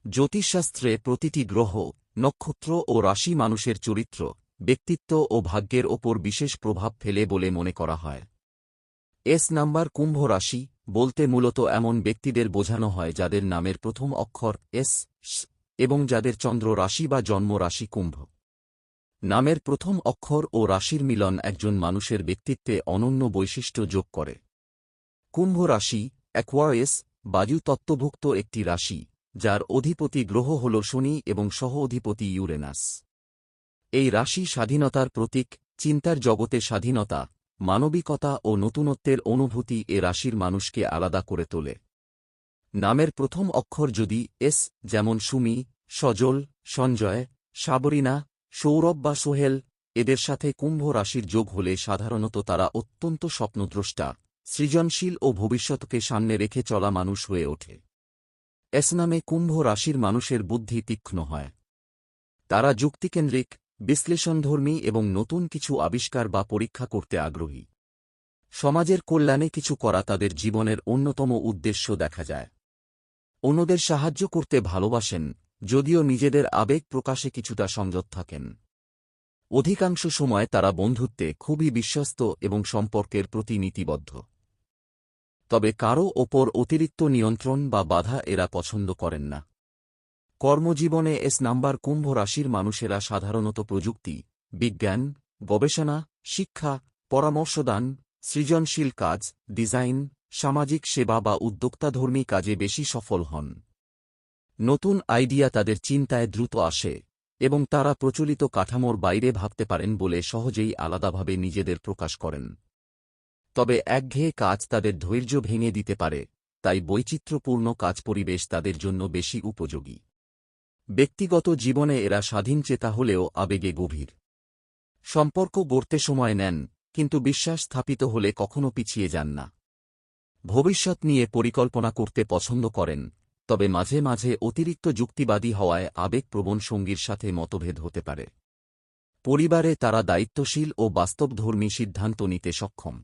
জ্যোতিষশাস্ত্রে প্রতিটি গ্রহ, নক্ষত্র ও রাশি মানুষের চরিত্র, ব্যক্তিত্ব ও ভাগ্যের ওপর বিশেষ প্রভাব ফেলে বলে মনে করা হয়। এস নাম্বার কুম্ভ রাশি বলতে মূলত এমন ব্যক্তিদের বোঝানো হয় যাদের নামের প্রথম অক্ষর এস এবং যাদের চন্দ্র রাশি বা জন্ম রাশি কুম্ভ। নামের প্রথম অক্ষর ও রাশির মিলন একজন মানুষের ব্যক্তিত্বে অনন্য বৈশিষ্ট্য যোগ করে। কুম্ভ রাশি অ্যাকোয়ারিয়াস বায়ু তত্ত্বভুক্ত একটি রাশি, যার অধিপতি গ্রহ হল শনি এবং সহ অধিপতি ইউরেনাস। এই রাশি স্বাধীনতার প্রতীক, চিন্তার জগতে স্বাধীনতা, মানবিকতা ও নতুনত্বের অনুভূতি এ রাশির মানুষকে আলাদা করে তোলে। নামের প্রথম অক্ষর যদি এস, যেমন সুমি, সজল, সঞ্জয়, সাবরিনা, সৌরভ বা সোহেল, এদের সাথে কুম্ভ রাশির যোগ হলে সাধারণত তারা অত্যন্ত স্বপ্নদ্রষ্টা, সৃজনশীল ও ভবিষ্যৎকে সামনে রেখে চলা মানুষ হয়ে ওঠে। এস নামে কুম্ভ রাশির মানুষের বুদ্ধি তীক্ষ্ণ হয়। তারা যুক্তিকেন্দ্রিক, বিশ্লেষণধর্মী এবং নতুন কিছু আবিষ্কার বা পরীক্ষা করতে আগ্রহী। সমাজের কল্যাণে কিছু করা তাদের জীবনের অন্যতম উদ্দেশ্য দেখা যায়। অন্যদের সাহায্য করতে ভালোবাসেন, যদিও নিজেদের আবেগ প্রকাশে কিছুটা সংযত থাকেন। অধিকাংশ সময় তারা বন্ধুত্বে খুবই বিশ্বস্ত এবং সম্পর্কের প্রতি নীতিবদ্ধ। তবে কারও ওপর অতিরিক্ত নিয়ন্ত্রণ বা বাধা এরা পছন্দ করেন না। কর্মজীবনে এস নাম্বার কুম্ভ রাশির মানুষেরা সাধারণত প্রযুক্তি, বিজ্ঞান, গবেষণা, শিক্ষা, পরামর্শদান, সৃজনশীল কাজ, ডিজাইন, সামাজিক সেবা বা উদ্যোক্তাধর্মী কাজে বেশি সফল হন। নতুন আইডিয়া তাদের চিন্তায় দ্রুত আসে এবং তারা প্রচলিত কাঠামোর বাইরে ভাবতে পারেন বলে সহজেই আলাদাভাবে নিজেদের প্রকাশ করেন। তবে একঘেয়ে কাজ তাদের ধৈর্য ভেঙে দিতে পারে, তাই বৈচিত্র্যপূর্ণ কাজ পরিবেশ তাদের জন্য বেশি উপযোগী। ব্যক্তিগত জীবনে এরা স্বাধীনচেতা হলেও আবেগে গভীর। সম্পর্ক গড়তে সময় নেন, কিন্তু বিশ্বাস স্থাপিত হলে কখনো পিছিয়ে যান না। ভবিষ্যৎ নিয়ে পরিকল্পনা করতে পছন্দ করেন, তবে মাঝে মাঝে অতিরিক্ত যুক্তিবাদী হওয়ায় আবেগপ্রবণ সঙ্গীর সাথে মতভেদ হতে পারে। পরিবারে তারা দায়িত্বশীল ও বাস্তবধর্মী সিদ্ধান্ত নিতে সক্ষম।